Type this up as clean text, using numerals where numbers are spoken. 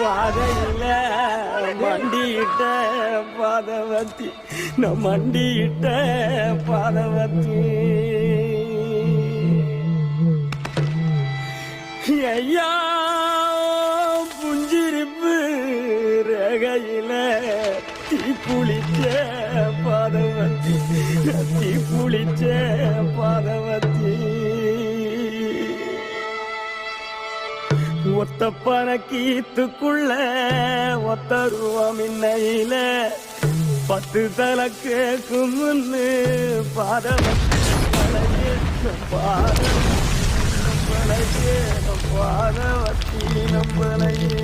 பாதையில மண்டியிட்ட பாதவத்தி நான் மண்டியிட்ட பாதவத்தி ஐயா புஞ்சிருப்பு ரகையில தீப்புளிச்ச பாதவத்தி தீப்புளிச்ச பாதவத்தி ஒத்த பணக்கீத்துக்குள்ள ஒத்த ரூபம் இன்னையில 10 தலை கேட்கும் முன்னு பாதவத்தி பாதவத்தி நம்மளையே